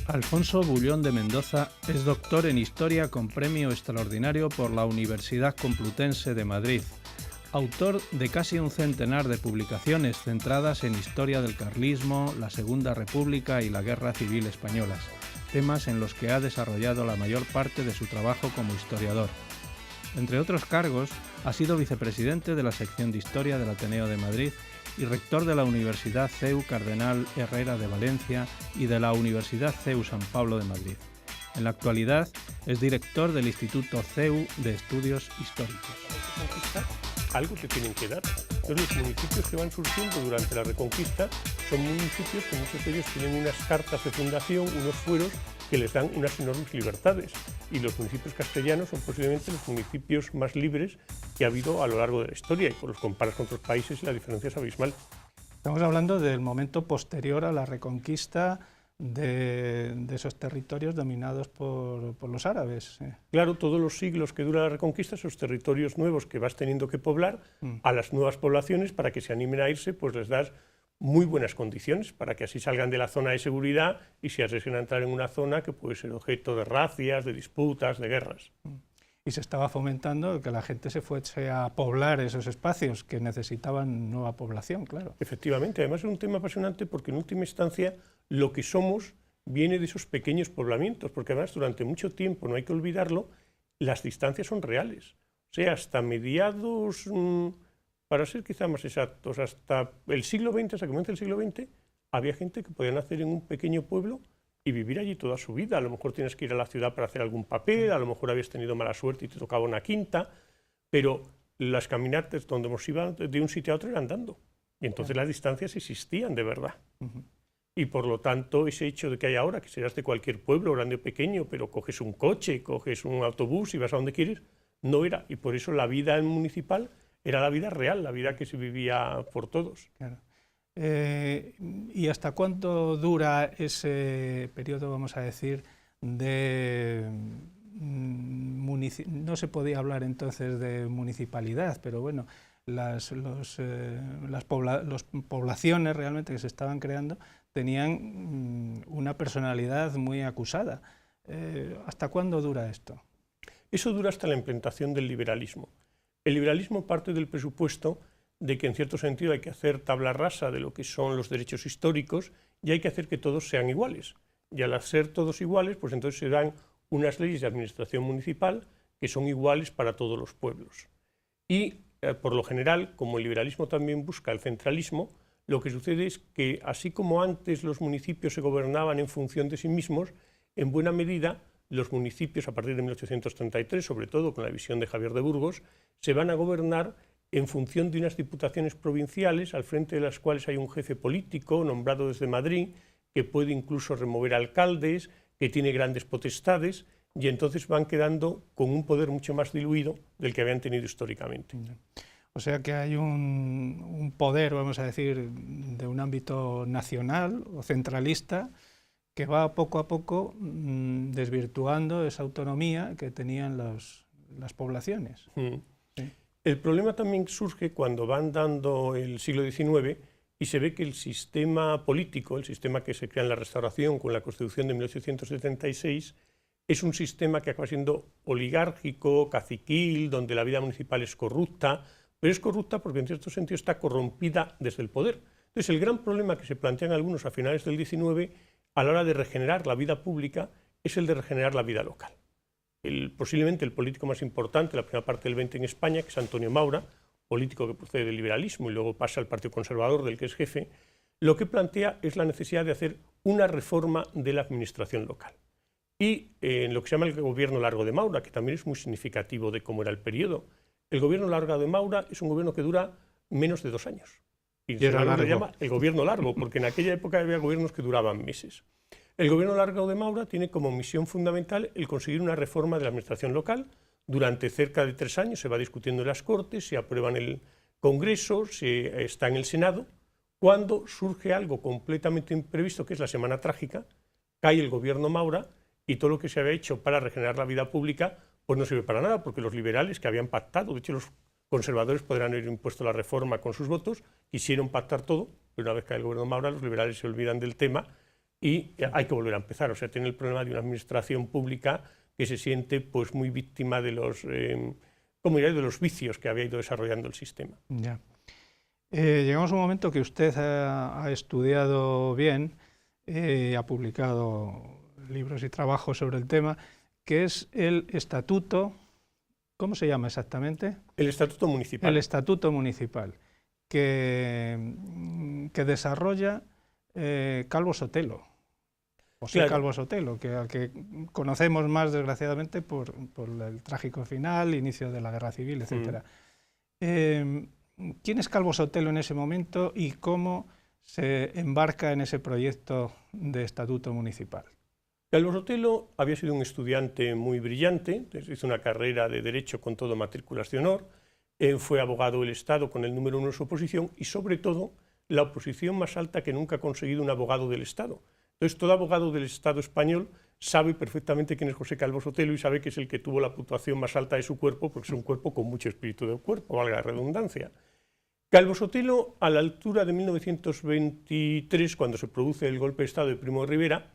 Alfonso Bullón de Mendoza es doctor en Historia con premio extraordinario por la Universidad Complutense de Madrid, autor de casi un centenar de publicaciones centradas en historia del carlismo, la Segunda República y la Guerra Civil Españolas, temas en los que ha desarrollado la mayor parte de su trabajo como historiador. Entre otros cargos, ha sido vicepresidente de la sección de Historia del Ateneo de Madrid y rector de la Universidad CEU Cardenal Herrera de Valencia y de la Universidad CEU San Pablo de Madrid. En la actualidad es director del Instituto CEU de Estudios Históricos. Algo que tienen que dar. Entonces, los municipios que van surgiendo durante la Reconquista son municipios que muchos de ellos tienen unas cartas de fundación, unos fueros que les dan unas enormes libertades. Y los municipios castellanos son posiblemente los municipios más libres que ha habido a lo largo de la historia, y por los comparas con otros países y la diferencia es abismal. Estamos hablando del momento posterior a la Reconquista de esos territorios dominados por los árabes. Claro, todos los siglos que dura la Reconquista, esos territorios nuevos que vas teniendo que poblar, a las nuevas poblaciones, para que se animen a irse, pues les das muy buenas condiciones para que así salgan de la zona de seguridad y se arriesguen a entrar en una zona que puede ser objeto de racias, de disputas, de guerras. Y se estaba fomentando que la gente se fuese a poblar esos espacios que necesitaban nueva población, claro. Efectivamente, además es un tema apasionante porque en última instancia lo que somos viene de esos pequeños poblamientos, porque además durante mucho tiempo, no hay que olvidarlo, las distancias son reales. O sea, hasta mediados, para ser quizá más exactos, hasta el siglo XX, hasta que comienza el siglo XX, había gente que podía nacer en un pequeño pueblo y vivir allí toda su vida. A lo mejor tienes que ir a la ciudad para hacer algún papel, a lo mejor habías tenido mala suerte y te tocaba una quinta, pero las caminatas donde hemos ido de un sitio a otro eran andando. Y entonces las distancias existían de verdad. Y por lo tanto, ese hecho de que hay ahora, que serás de cualquier pueblo, grande o pequeño, pero coges un coche, coges un autobús y vas a donde quieres, no era. Y por eso la vida municipal era la vida real, la vida que se vivía por todos. Claro. ¿Y hasta cuánto dura ese periodo, vamos a decir, de no se podía hablar entonces de municipalidad, pero bueno, las poblaciones realmente que se estaban creando tenían una personalidad muy acusada? ¿Hasta cuándo dura esto? Eso dura hasta la implantación del liberalismo. El liberalismo parte del presupuesto de que en cierto sentido hay que hacer tabla rasa de lo que son los derechos históricos y hay que hacer que todos sean iguales. Y al ser todos iguales, pues entonces se dan unas leyes de administración municipal que son iguales para todos los pueblos. Y por lo general, como el liberalismo también busca el centralismo, lo que sucede es que así como antes los municipios se gobernaban en función de sí mismos, en buena medida los municipios a partir de 1833, sobre todo con la visión de Javier de Burgos, se van a gobernar en función de unas diputaciones provinciales, al frente de las cuales hay un jefe político nombrado desde Madrid, que puede incluso remover alcaldes, que tiene grandes potestades, y entonces van quedando con un poder mucho más diluido del que habían tenido históricamente. O sea que hay un poder, vamos a decir, de un ámbito nacional o centralista, que va poco a poco desvirtuando esa autonomía que tenían las poblaciones. Sí. El problema también surge cuando van dando el siglo XIX y se ve que el sistema político, el sistema que se crea en la Restauración con la Constitución de 1876, es un sistema que acaba siendo oligárquico, caciquil, donde la vida municipal es corrupta, pero es corrupta porque en cierto sentido está corrompida desde el poder. Entonces el gran problema que se plantean algunos a finales del XIX a la hora de regenerar la vida pública es el de regenerar la vida local. Posiblemente el político más importante de la primera parte del XX en España, que es Antonio Maura, político que procede del liberalismo y luego pasa al Partido Conservador, del que es jefe, lo que plantea es la necesidad de hacer una reforma de la administración local. Y en lo que se llama el gobierno largo de Maura, que también es muy significativo de cómo era el periodo, el gobierno largo de Maura es un gobierno que dura menos de 2 años. Y se llama el gobierno largo, porque en aquella época había gobiernos que duraban meses. El gobierno largo de Maura tiene como misión fundamental el conseguir una reforma de la administración local. Durante cerca de 3 años se va discutiendo en las Cortes, se aprueba en el Congreso, está en el Senado, cuando surge algo completamente imprevisto, que es la Semana Trágica, cae el gobierno Maura y todo lo que se había hecho para regenerar la vida pública pues no sirve para nada, porque los liberales que habían pactado, de hecho los conservadores podrían haber impuesto la reforma con sus votos, quisieron pactar todo, pero una vez cae el gobierno Maura los liberales se olvidan del tema y hay que volver a empezar. O sea, tiene el problema de una administración pública que se siente pues, muy víctima de los, de los vicios que había ido desarrollando el sistema. Ya. Llegamos a un momento que usted ha estudiado bien, ha publicado libros y trabajos sobre el tema, que es el estatuto, ¿cómo se llama exactamente? El estatuto municipal. El estatuto municipal, que desarrolla Calvo Sotelo. José Claro. Calvo Sotelo, que conocemos más desgraciadamente por el trágico final, inicio de la Guerra Civil, etc. ¿Quién es Calvo Sotelo en ese momento y cómo se embarca en ese proyecto de estatuto municipal? Calvo Sotelo había sido un estudiante muy brillante, hizo una carrera de Derecho con todo matrículas de honor, fue abogado del Estado con el número 1 de su oposición y, sobre todo, la oposición más alta que nunca ha conseguido un abogado del Estado. Entonces, todo abogado del Estado español sabe perfectamente quién es José Calvo Sotelo y sabe que es el que tuvo la puntuación más alta de su cuerpo, porque es un cuerpo con mucho espíritu del cuerpo, valga la redundancia. Calvo Sotelo, a la altura de 1923, cuando se produce el golpe de Estado de Primo de Rivera,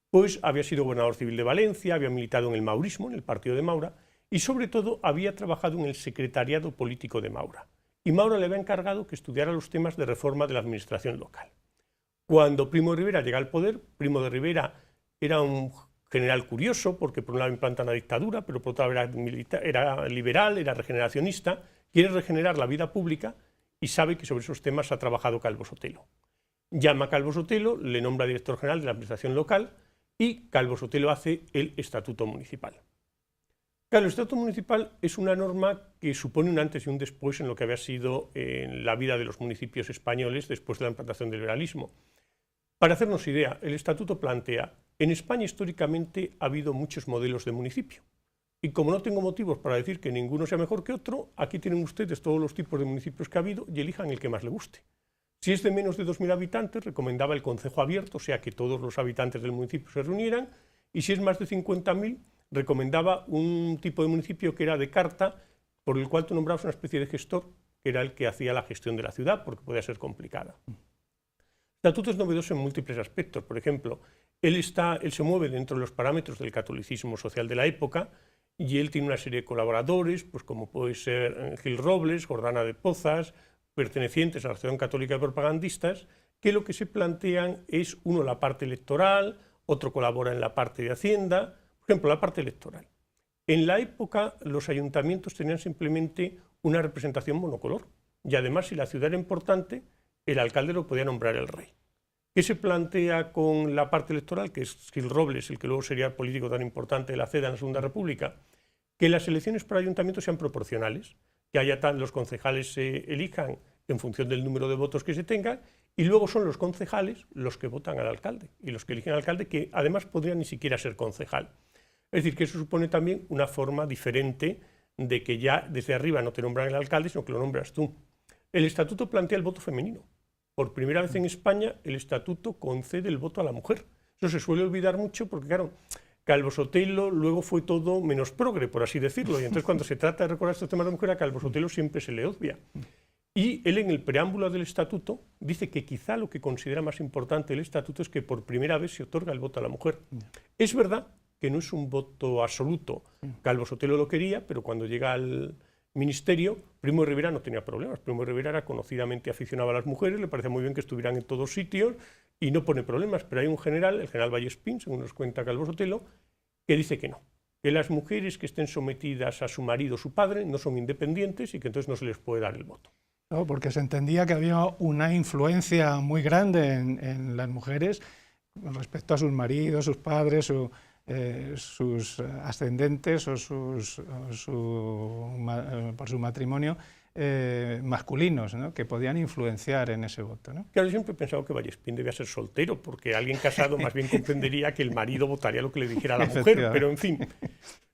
pues había sido gobernador civil de Valencia, había militado en el maurismo, en el partido de Maura, y sobre todo había trabajado en el secretariado político de Maura. Y Maura le había encargado que estudiara los temas de reforma de la administración local. Cuando Primo de Rivera llega al poder, Primo de Rivera era un general curioso, porque por un lado implanta una dictadura, pero por otro lado era liberal, era regeneracionista, quiere regenerar la vida pública y sabe que sobre esos temas ha trabajado Calvo Sotelo. Llama a Calvo Sotelo, le nombra director general de la administración local y Calvo Sotelo hace el Estatuto Municipal. Claro, el Estatuto Municipal es una norma que supone un antes y un después en lo que había sido la vida de los municipios españoles después de la implantación del liberalismo. Para hacernos idea, el Estatuto plantea, en España históricamente ha habido muchos modelos de municipio. Y como no tengo motivos para decir que ninguno sea mejor que otro, aquí tienen ustedes todos los tipos de municipios que ha habido y elijan el que más le guste. Si es de menos de 2.000 habitantes, recomendaba el concejo abierto, o sea que todos los habitantes del municipio se reunieran, y si es más de 50.000, recomendaba un tipo de municipio que era de carta, por el cual tú nombrabas una especie de gestor, que era el que hacía la gestión de la ciudad, porque podía ser complicada. El estatuto es novedoso en múltiples aspectos. Por ejemplo, él se mueve dentro de los parámetros del catolicismo social de la época, y él tiene una serie de colaboradores, pues como puede ser Gil Robles, Jordana de Pozas, pertenecientes a la Asociación Católica de Propagandistas, que lo que se plantean es, uno, la parte electoral, otro colabora en la parte de Hacienda. Por ejemplo, la parte electoral. En la época, los ayuntamientos tenían simplemente una representación monocolor, y además, si la ciudad era importante, el alcalde lo podía nombrar el rey. ¿Qué se plantea con la parte electoral, que es Gil Robles, el que luego sería el político tan importante de la CEDA en la Segunda República? Que las elecciones para ayuntamientos sean proporcionales, que los concejales se elijan en función del número de votos que se tengan, y luego son los concejales los que votan al alcalde, y los que eligen al alcalde, que además podrían ni siquiera ser concejal. Es decir, que eso supone también una forma diferente de que ya desde arriba no te nombran el alcalde, sino que lo nombras tú. El estatuto plantea el voto femenino. Por primera vez en España, el estatuto concede el voto a la mujer. Eso se suele olvidar mucho porque, claro, Calvo Sotelo luego fue todo menos progre, por así decirlo, y entonces cuando se trata de recordar estos temas de mujer, a Calvo Sotelo siempre se le obvia. Y él, en el preámbulo del estatuto, dice que quizá lo que considera más importante el estatuto es que por primera vez se otorga el voto a la mujer. Es verdad que no es un voto absoluto. Calvo Sotelo lo quería, pero cuando llega al ministerio, Primo de Rivera no tenía problemas. Primo de Rivera era conocidamente aficionado a las mujeres, le parecía muy bien que estuvieran en todos sitios y no pone problemas. Pero hay un general, el general Vallespín, según nos cuenta Calvo Sotelo, que dice que no, que las mujeres que estén sometidas a su marido o su padre no son independientes y que entonces no se les puede dar el voto. No, porque se entendía que había una influencia muy grande en las mujeres respecto a sus maridos, sus padres, sus ascendentes o por su matrimonio masculinos, ¿no?, que podían influenciar en ese voto, ¿no? Claro, yo siempre he pensado que Vallespín debía ser soltero, porque alguien casado más bien comprendería que el marido votaría lo que le dijera a la mujer, pero en fin.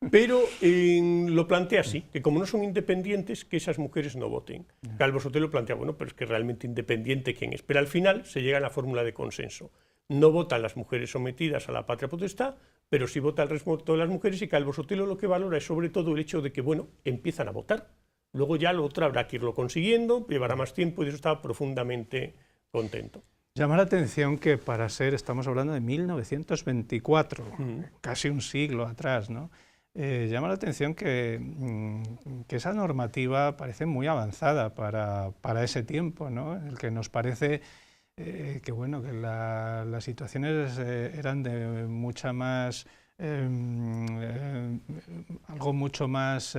Pero lo plantea así, que como no son independientes, que esas mujeres no voten. Calvo Sotelo plantea, bueno, pero es que realmente independiente quién es. Pero al final se llega a la fórmula de consenso. No votan las mujeres sometidas a la patria potestad, pero sí vota el resto de las mujeres, y Calvo Sotelo lo que valora es sobre todo el hecho de que, bueno, empiezan a votar. Luego ya lo otro habrá que irlo consiguiendo, llevará más tiempo, y de eso estaba profundamente contento. Llama la atención que estamos hablando de 1924, casi un siglo atrás, ¿no? Llama la atención que esa normativa parece muy avanzada para ese tiempo, ¿no? En el que nos parece que, bueno, que las situaciones eran de mucha más... algo mucho más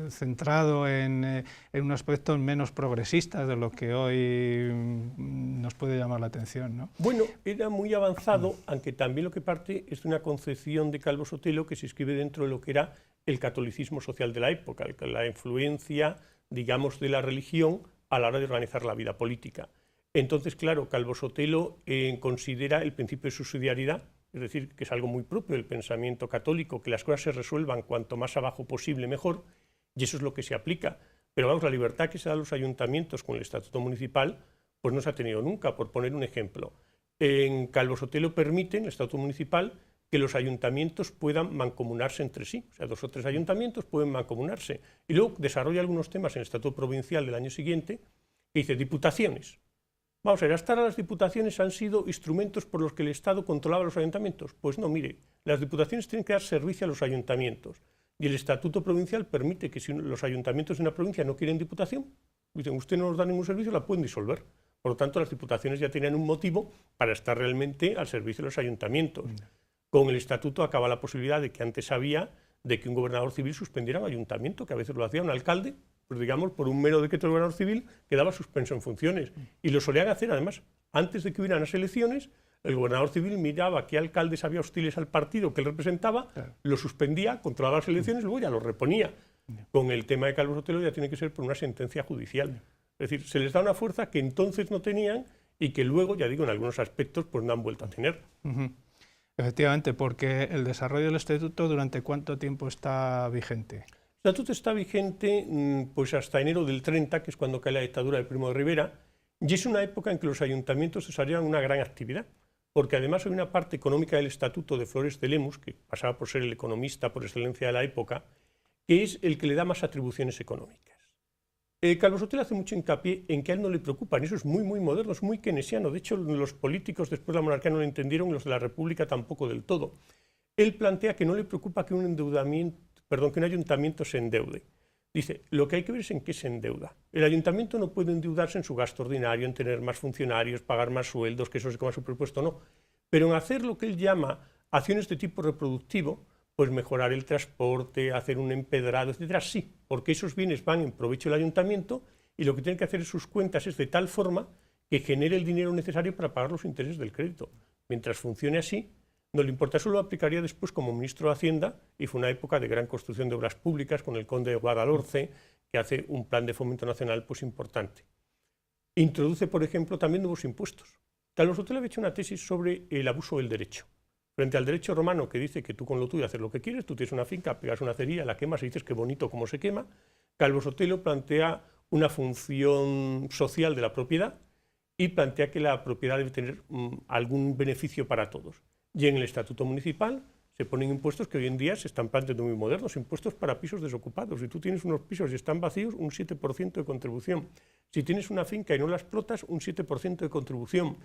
centrado en unos aspectos menos progresistas de lo que hoy nos puede llamar la atención, ¿no? Bueno, era muy avanzado, aunque también lo que parte es de una concepción de Calvo Sotelo que se inscribe dentro de lo que era el catolicismo social de la época, la influencia, digamos, de la religión a la hora de organizar la vida política. Entonces, claro, Calvo Sotelo considera el principio de subsidiariedad, es decir, que es algo muy propio del pensamiento católico, que las cosas se resuelvan cuanto más abajo posible mejor, y eso es lo que se aplica. Pero vamos, la libertad que se da a los ayuntamientos con el estatuto municipal, pues no se ha tenido nunca. Por poner un ejemplo, en Calvo Sotelo permiten, el estatuto municipal, que los ayuntamientos puedan mancomunarse entre sí. O sea, 2 o 3 ayuntamientos pueden mancomunarse. Y luego desarrolla algunos temas en el estatuto provincial del año siguiente, que dice diputaciones. Vamos a ver, hasta ahora las diputaciones han sido instrumentos por los que el Estado controlaba a los ayuntamientos. Pues no, mire, las diputaciones tienen que dar servicio a los ayuntamientos. Y el Estatuto Provincial permite que si los ayuntamientos de una provincia no quieren diputación, dicen, usted no nos da ningún servicio, la pueden disolver. Por lo tanto, las diputaciones ya tenían un motivo para estar realmente al servicio de los ayuntamientos. Con el Estatuto acaba la posibilidad de que antes había de que un gobernador civil suspendiera un ayuntamiento, que a veces lo hacía un alcalde, pues digamos, por un mero decreto del gobernador civil, quedaba suspenso en funciones. Y lo solían hacer, además, antes de que hubieran las elecciones, el gobernador civil miraba qué alcaldes había hostiles al partido que él representaba, lo suspendía, controlaba las elecciones y luego ya lo reponía. Con el tema de Calvo Sotelo ya tiene que ser por una sentencia judicial. Es decir, se les da una fuerza que entonces no tenían y que luego, ya digo, en algunos aspectos, pues no han vuelto a tener. Efectivamente, porque el desarrollo del estatuto, ¿durante cuánto tiempo está vigente? El estatuto está vigente pues hasta enero del 30, que es cuando cae la dictadura de Primo de Rivera, y es una época en que los ayuntamientos desarrollan una gran actividad, porque además hay una parte económica del estatuto de Flores de Lemus, que pasaba por ser el economista por excelencia de la época, que es el que le da más atribuciones económicas. Calvo Sotelo hace mucho hincapié en que a él no le preocupan, eso es muy, muy moderno, es muy keynesiano. De hecho, los políticos después de la monarquía no lo entendieron, y los de la República tampoco del todo. Él plantea que no le preocupa que un ayuntamiento se endeude. Dice, lo que hay que ver es en qué se endeuda. El ayuntamiento no puede endeudarse en su gasto ordinario, en tener más funcionarios, pagar más sueldos, que eso se coma su presupuesto, no. Pero en hacer lo que él llama acciones de tipo reproductivo, pues mejorar el transporte, hacer un empedrado, etcétera, sí, porque esos bienes van en provecho del ayuntamiento y lo que tiene que hacer en sus cuentas es de tal forma que genere el dinero necesario para pagar los intereses del crédito. Mientras funcione así, no le importa. Eso lo aplicaría después como ministro de Hacienda y fue una época de gran construcción de obras públicas con el conde de Guadalhorce, que hace un plan de fomento nacional pues importante. Introduce, por ejemplo, también nuevos impuestos. Calvo Sotelo había hecho una tesis sobre el abuso del derecho. Frente al derecho romano que dice que tú con lo tuyo haces lo que quieres, tú tienes una finca, pegas una cerilla, la quemas y dices qué bonito cómo se quema, Calvo Sotelo plantea una función social de la propiedad y plantea que la propiedad debe tener algún beneficio para todos. Y en el estatuto municipal se ponen impuestos que hoy en día se están planteando muy modernos, impuestos para pisos desocupados. Si tú tienes unos pisos y están vacíos, un 7% de contribución. Si tienes una finca y no la explotas, un 7% de contribución.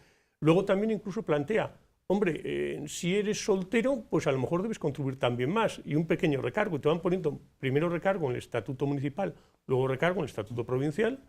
Luego también incluso plantea, hombre, si eres soltero, pues a lo mejor debes contribuir también más, y un pequeño recargo. Y te van poniendo primero recargo en el estatuto municipal, luego recargo en el estatuto provincial,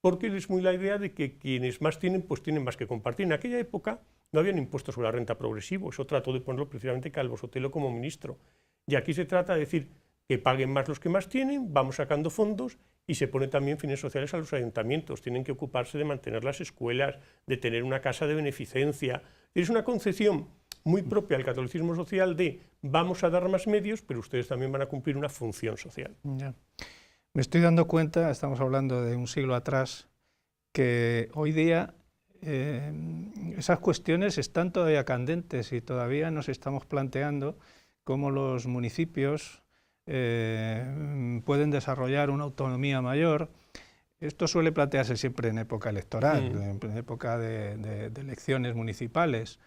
porque es muy la idea de que quienes más tienen, pues tienen más que compartir. En aquella época no había un impuesto sobre la renta progresivo, eso trató de ponerlo precisamente Calvo Sotelo como ministro. Y aquí se trata de decir que paguen más los que más tienen, vamos sacando fondos y se pone también fines sociales a los ayuntamientos. Tienen que ocuparse de mantener las escuelas, de tener una casa de beneficencia. Es una concepción muy propia del catolicismo social de vamos a dar más medios, pero ustedes también van a cumplir una función social. Ya. Me estoy dando cuenta, estamos hablando de un siglo atrás, que hoy día esas cuestiones están todavía candentes y todavía nos estamos planteando cómo los municipios pueden desarrollar una autonomía mayor. Esto suele plantearse siempre en época electoral, en época de elecciones municipales.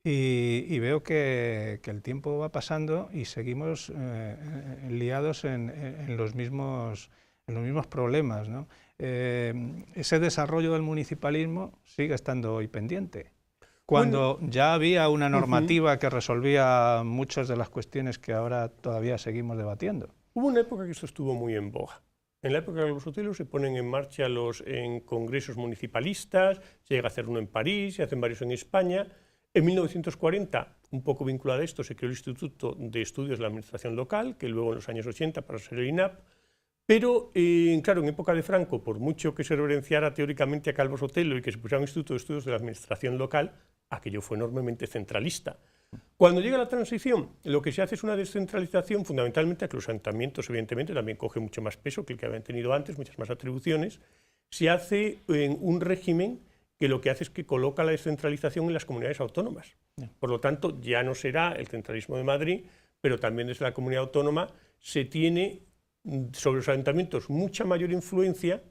Y veo que el tiempo va pasando y seguimos liados en los mismos en los mismos problemas, ¿no? Ese desarrollo del municipalismo sigue estando hoy pendiente. Cuando ya había una normativa que resolvía muchas de las cuestiones que ahora todavía seguimos debatiendo. Hubo una época que esto estuvo muy en boga. En la época de Calvo Sotelo se ponen en marcha en congresos municipalistas, se llega a hacer uno en París, se hacen varios en España. En 1940, un poco vinculado a esto, se creó el Instituto de Estudios de la Administración Local, que luego en los años 80 para ser el INAP. Pero, claro, en época de Franco, por mucho que se reverenciara teóricamente a Calvo Sotelo y que se pusiera un Instituto de Estudios de la Administración Local, aquello fue enormemente centralista. Cuando llega la transición, lo que se hace es una descentralización, fundamentalmente a que los ayuntamientos, evidentemente, también coge mucho más peso que el que habían tenido antes, muchas más atribuciones. Se hace en un régimen que lo que hace es que coloca la descentralización en las comunidades autónomas. Por lo tanto, ya no será el centralismo de Madrid, pero también desde la comunidad autónoma se tiene sobre los ayuntamientos mucha mayor influencia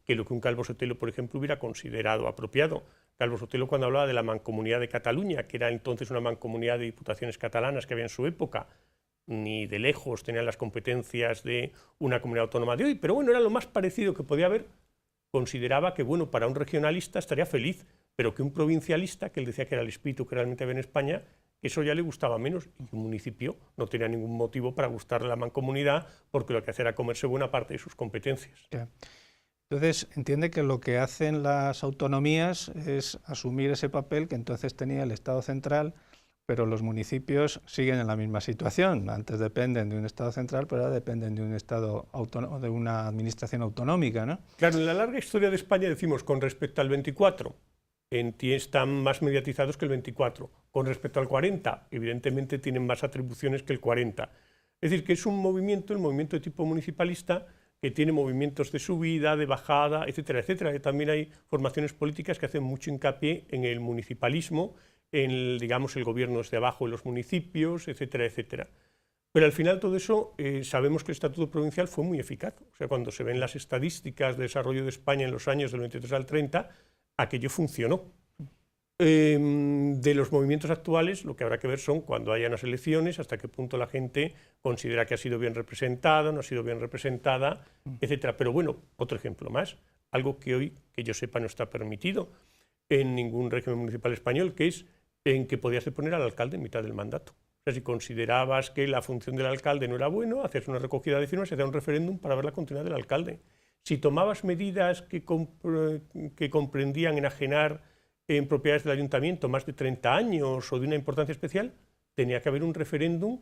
que lo que un Calvo Sotelo, por ejemplo, hubiera considerado apropiado. Calvo Sotelo, cuando hablaba de la Mancomunidad de Cataluña, que era entonces una mancomunidad de diputaciones catalanas que había en su época, ni de lejos tenían las competencias de una comunidad autónoma de hoy, pero bueno, era lo más parecido que podía haber. Consideraba que, bueno, para un regionalista estaría feliz, pero que un provincialista, que él decía que era el espíritu que realmente había en España, eso ya le gustaba menos, y un municipio no tenía ningún motivo para gustarle a la mancomunidad, porque lo que hacía era comerse buena parte de sus competencias. Yeah. Entonces, entiende que lo que hacen las autonomías es asumir ese papel que entonces tenía el Estado central, pero los municipios siguen en la misma situación. Antes dependen de un Estado central, pero ahora dependen de un Estado autónomo, de una administración autonómica, ¿no? Claro, en la larga historia de España decimos, con respecto al 24, están más mediatizados que el 24. Con respecto al 40, evidentemente tienen más atribuciones que el 40. Es decir, que es un movimiento, el movimiento de tipo municipalista, que tiene movimientos de subida, de bajada, etcétera, etcétera. Que también hay formaciones políticas que hacen mucho hincapié en el municipalismo, en digamos, el gobierno desde abajo de los municipios, etcétera, etcétera. Pero al final todo eso, sabemos que el Estatuto Provincial fue muy eficaz. O sea, cuando se ven las estadísticas de desarrollo de España en los años del 23 al 30, aquello funcionó. De los movimientos actuales, lo que habrá que ver son cuando haya unas elecciones, hasta qué punto la gente considera que ha sido bien representada, no ha sido bien representada, etcétera. Pero bueno, otro ejemplo más, algo que hoy, que yo sepa, no está permitido en ningún régimen municipal español, que es en que podías poner al alcalde en mitad del mandato. O sea, si considerabas que la función del alcalde no era buena, hacías una recogida de firmas y hacías un referéndum para ver la continuidad del alcalde. Si tomabas medidas que comprendían enajenar en propiedades del ayuntamiento más de 30 años o de una importancia especial, tenía que haber un referéndum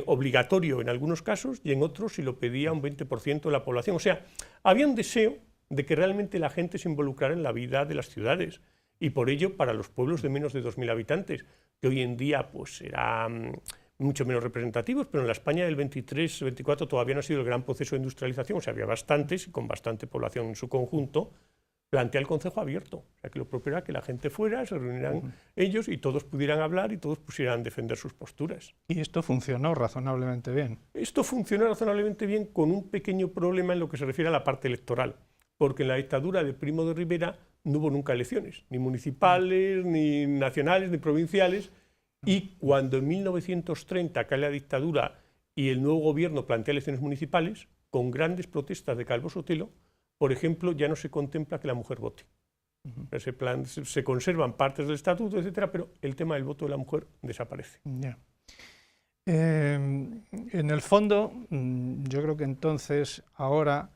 obligatorio en algunos casos y en otros si lo pedía un 20% de la población. O sea, había un deseo de que realmente la gente se involucrara en la vida de las ciudades y por ello para los pueblos de menos de 2.000 habitantes, que hoy en día pues serán mucho menos representativos, pero en la España del 23-24 todavía no ha sido el gran proceso de industrialización, o sea, había bastantes y con bastante población en su conjunto, plantea el concejo abierto, o sea, que lo propio era que la gente fuera, se reunieran ellos y todos pudieran hablar y todos pusieran defender sus posturas. Y esto funcionó razonablemente bien. Esto funcionó razonablemente bien con un pequeño problema en lo que se refiere a la parte electoral, porque en la dictadura de Primo de Rivera no hubo nunca elecciones, ni municipales, ni nacionales, ni provinciales, y cuando en 1930 cae la dictadura y el nuevo gobierno plantea elecciones municipales, con grandes protestas de Calvo Sotelo, por ejemplo, ya no se contempla que la mujer vote. Se conservan partes del estatuto, etcétera, pero el tema del voto de la mujer desaparece. Yeah. En el fondo, yo creo que entonces ahora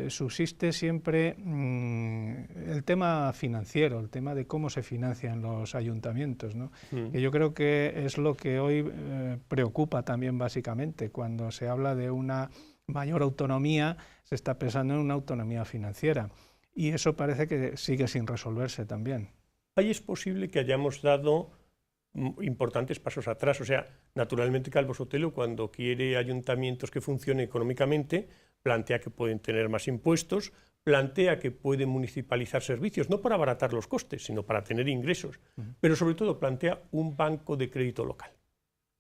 subsiste siempre el tema financiero, el tema de cómo se financian los ayuntamientos, ¿no? Que yo creo que es lo que hoy preocupa también básicamente. Cuando se habla de una mayor autonomía, se está pensando en una autonomía financiera y eso parece que sigue sin resolverse también. Ahí es posible que hayamos dado importantes pasos atrás. O sea, naturalmente Calvo Sotelo, cuando quiere ayuntamientos que funcionen económicamente, plantea que pueden tener más impuestos, plantea que pueden municipalizar servicios, no para abaratar los costes, sino para tener ingresos, pero sobre todo plantea un banco de crédito local.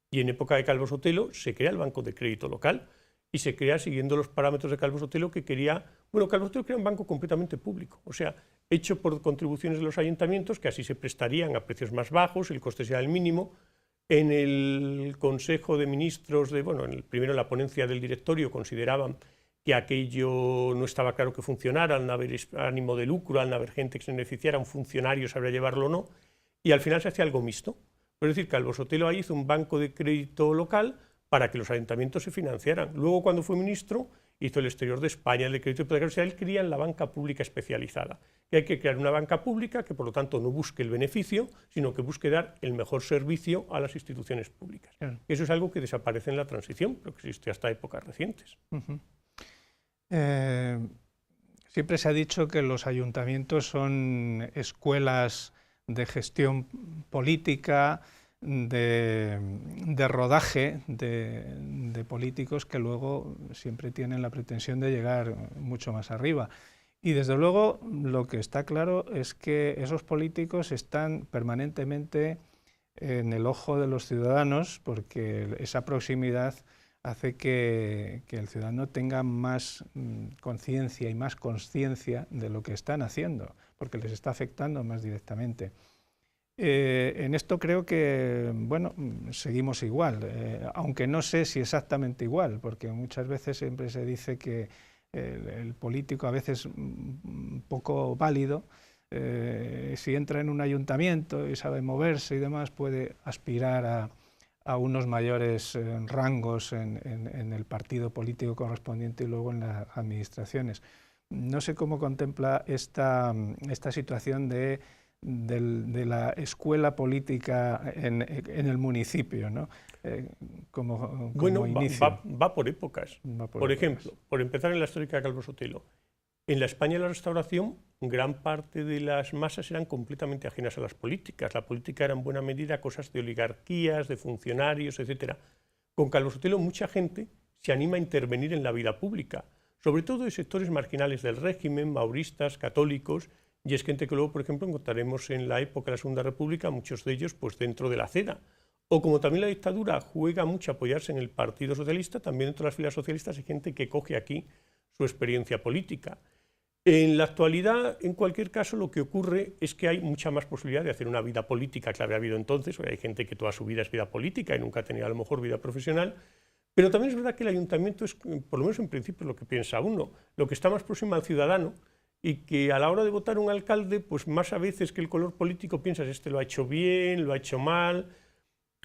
Y en época de Calvo Sotelo se crea el banco de crédito local y se crea siguiendo los parámetros de Calvo Sotelo que quería... Bueno, Calvo Sotelo crea un banco completamente público, o sea, hecho por contribuciones de los ayuntamientos que así se prestarían a precios más bajos, el coste sea el mínimo. En el Consejo de Ministros, primero en la ponencia del directorio consideraban que aquello no estaba claro que funcionara, al no haber ánimo de lucro, al no haber gente que se beneficiara, un funcionario sabría llevarlo o no, y al final se hacía algo mixto. Es decir, Calvo Sotelo ahí hizo un banco de crédito local para que los ayuntamientos se financiaran. Luego, cuando fue ministro, hizo el exterior de España, el de crédito hipotecario. O sea, él quería la banca pública especializada, que hay que crear una banca pública que, por lo tanto, no busque el beneficio, sino que busque dar el mejor servicio a las instituciones públicas. Claro. Eso es algo que desaparece en la transición, pero que existe hasta épocas recientes. Siempre se ha dicho que los ayuntamientos son escuelas de gestión política, de rodaje de políticos que luego siempre tienen la pretensión de llegar mucho más arriba. Y desde luego lo que está claro es que esos políticos están permanentemente en el ojo de los ciudadanos, porque esa proximidad hace que el ciudadano tenga más conciencia y más consciencia de lo que están haciendo, porque les está afectando más directamente. En esto creo que, bueno, seguimos igual, aunque no sé si exactamente igual, porque muchas veces siempre se dice que el político a veces un poco válido, si entra en un ayuntamiento y sabe moverse y demás, puede aspirar a unos mayores rangos en el partido político correspondiente y luego en las administraciones. No sé cómo contempla esta situación de la escuela política en el municipio, ¿no? Como bueno, inicio. Va por épocas. Por ejemplo, por empezar en la histórica de Calvo Sotelo, en la España de la Restauración, gran parte de las masas eran completamente ajenas a las políticas. La política era en buena medida cosas de oligarquías, de funcionarios, etc. Con Calvo Sotelo mucha gente se anima a intervenir en la vida pública, sobre todo de sectores marginales del régimen, mauristas, católicos, y es gente que luego, por ejemplo, encontraremos en la época de la Segunda República, muchos de ellos pues dentro de la CEDA. O como también la dictadura juega mucho a apoyarse en el Partido Socialista, también dentro de las filas socialistas hay gente que coge aquí su experiencia política. En la actualidad, en cualquier caso, lo que ocurre es que hay mucha más posibilidad de hacer una vida política que la había habido entonces. Hay gente que toda su vida es vida política y nunca ha tenido a lo mejor vida profesional, pero también es verdad que el ayuntamiento es, por lo menos en principio, lo que piensa uno, lo que está más próximo al ciudadano, y que a la hora de votar un alcalde, pues más a veces que el color político piensas este lo ha hecho bien, lo ha hecho mal.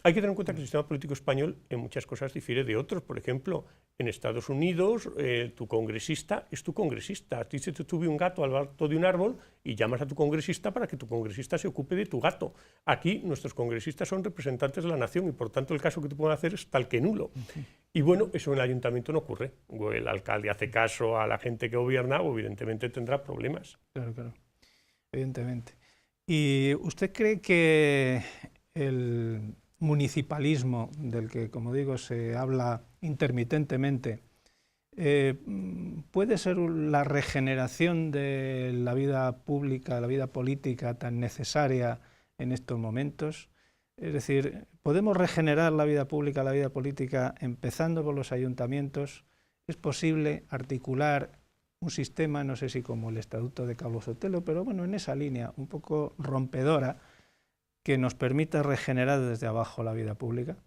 Hay que tener en cuenta que el sistema político español en muchas cosas difiere de otros. Por ejemplo, en Estados Unidos tu congresista es tu congresista. A ti se te sube un gato al alto de un árbol y llamas a tu congresista para que tu congresista se ocupe de tu gato. Aquí nuestros congresistas son representantes de la nación y por tanto el caso que te pueden hacer es tal que nulo. Y bueno, eso en el ayuntamiento no ocurre. O el alcalde hace caso a la gente que gobierna o evidentemente tendrá problemas. Claro, claro, evidentemente. ¿Y usted cree que el municipalismo, del que, como digo, se habla intermitentemente, puede ser la regeneración de la vida pública, la vida política tan necesaria en estos momentos? Es decir, ¿podemos regenerar la vida pública, la vida política, empezando por los ayuntamientos? ¿Es posible articular un sistema, no sé si como el Estatuto de Calvo Sotelo, pero bueno, en esa línea un poco rompedora, que nos permita regenerar desde abajo la vida pública?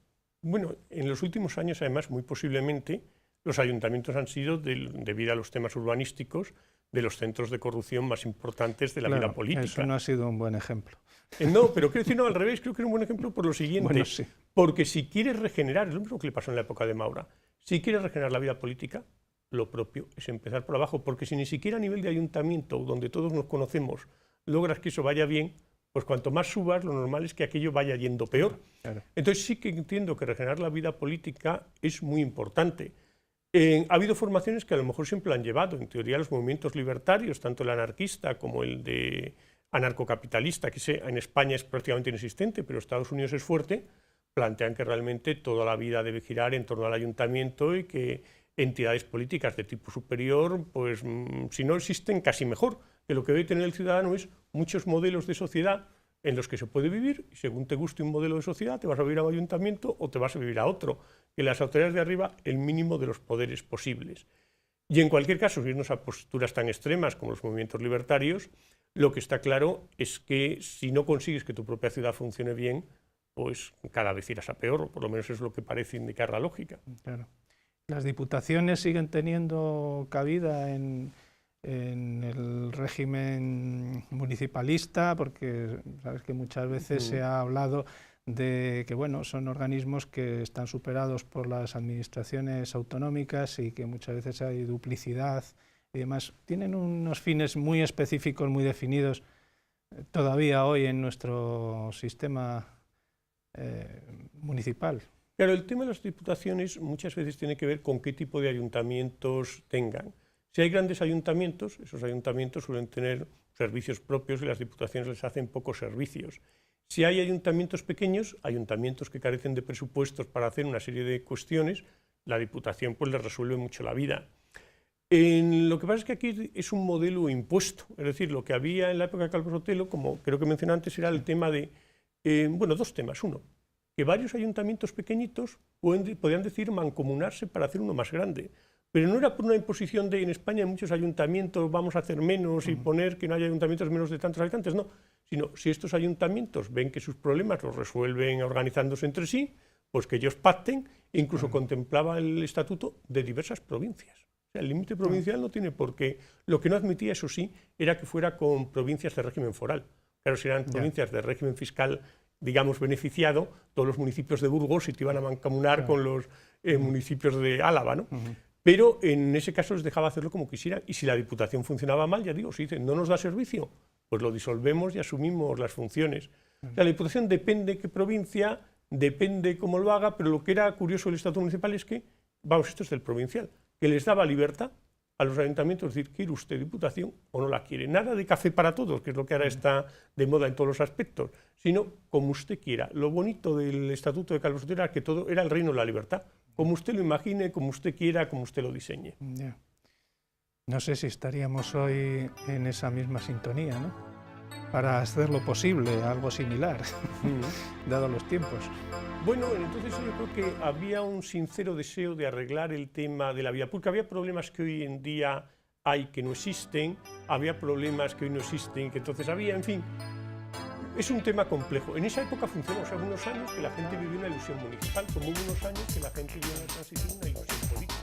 Bueno, en los últimos años, además, muy posiblemente, los ayuntamientos han sido, debido a los temas urbanísticos, de los centros de corrupción más importantes de la vida política. Eso no ha sido un buen ejemplo. No, pero quiero decir, no, al revés, creo que es un buen ejemplo por lo siguiente. Bueno, sí. Porque si quieres regenerar, es lo mismo que le pasó en la época de Maura, si quieres regenerar la vida política, lo propio es empezar por abajo, porque si ni siquiera a nivel de ayuntamiento, donde todos nos conocemos, logras que eso vaya bien, pues cuanto más subas, lo normal es que aquello vaya yendo peor. Claro. Entonces sí que entiendo que regenerar la vida política es muy importante. Ha habido formaciones que a lo mejor siempre lo han llevado. En teoría los movimientos libertarios, tanto el anarquista como el de anarcocapitalista, que en España es prácticamente inexistente, pero Estados Unidos es fuerte, plantean que realmente toda la vida debe girar en torno al ayuntamiento y que entidades políticas de tipo superior, pues si no existen, casi mejor, que lo que debe tener el ciudadano es muchos modelos de sociedad en los que se puede vivir, y según te guste un modelo de sociedad, te vas a vivir a un ayuntamiento o te vas a vivir a otro, que las autoridades de arriba el mínimo de los poderes posibles. Y en cualquier caso, irnos a posturas tan extremas como los movimientos libertarios, lo que está claro es que si no consigues que tu propia ciudad funcione bien, pues cada vez irás a peor, o por lo menos es lo que parece indicar la lógica. Claro. Las diputaciones siguen teniendo cabida en el régimen municipalista, porque sabes que muchas veces se ha hablado de que bueno, son organismos que están superados por las administraciones autonómicas y que muchas veces hay duplicidad y demás. Tienen unos fines muy específicos, muy definidos todavía hoy en nuestro sistema municipal. Claro, el tema de las diputaciones muchas veces tiene que ver con qué tipo de ayuntamientos tengan. Si hay grandes ayuntamientos, esos ayuntamientos suelen tener servicios propios y las diputaciones les hacen pocos servicios. Si hay ayuntamientos pequeños, ayuntamientos que carecen de presupuestos para hacer una serie de cuestiones, la diputación pues les resuelve mucho la vida. Lo que pasa es que aquí es un modelo impuesto, es decir, lo que había en la época de Calvo Sotelo, como creo que mencioné antes, era el tema de, bueno, dos temas. Uno, que varios ayuntamientos pequeñitos podían decidir mancomunarse para hacer uno más grande. Pero no era por una imposición de en España hay muchos ayuntamientos, vamos a hacer menos y poner que no haya ayuntamientos menos de tantos habitantes, no. Sino si estos ayuntamientos ven que sus problemas los resuelven organizándose entre sí, pues que ellos pacten, incluso contemplaba el estatuto de diversas provincias. O sea, el límite provincial no tiene por qué. Lo que no admitía, eso sí, era que fuera con provincias de régimen foral. Claro, si eran provincias de régimen fiscal, digamos, beneficiado, todos los municipios de Burgos se te iban a mancomunar con los municipios de Álava, ¿no? Pero en ese caso les dejaba hacerlo como quisieran. Y si la Diputación funcionaba mal, ya digo, si dicen no nos da servicio, pues lo disolvemos y asumimos las funciones. O sea, la Diputación depende qué provincia, depende cómo lo haga, pero lo que era curioso del Estatuto Municipal es que, vamos, esto es del provincial, que les daba libertad a los ayuntamientos, decir, ¿quiere usted Diputación o no la quiere? Nada de café para todos, que es lo que ahora está de moda en todos los aspectos, sino como usted quiera. Lo bonito del Estatuto de Calvo Sotelo era que todo era el reino de la libertad, como usted lo imagine, como usted quiera, como usted lo diseñe. Yeah. No sé si estaríamos hoy en esa misma sintonía, ¿no? Para hacer lo posible, algo similar, dado los tiempos. Bueno, entonces yo creo que había un sincero deseo de arreglar el tema de la vida pública. Había problemas que hoy en día hay que no existen, había problemas que hoy no existen, que entonces había, en fin. Es un tema complejo. En esa época funcionó, o sea, unos años que la gente vivió una ilusión municipal, como hubo unos años que la gente vivió en la transición una ilusión política.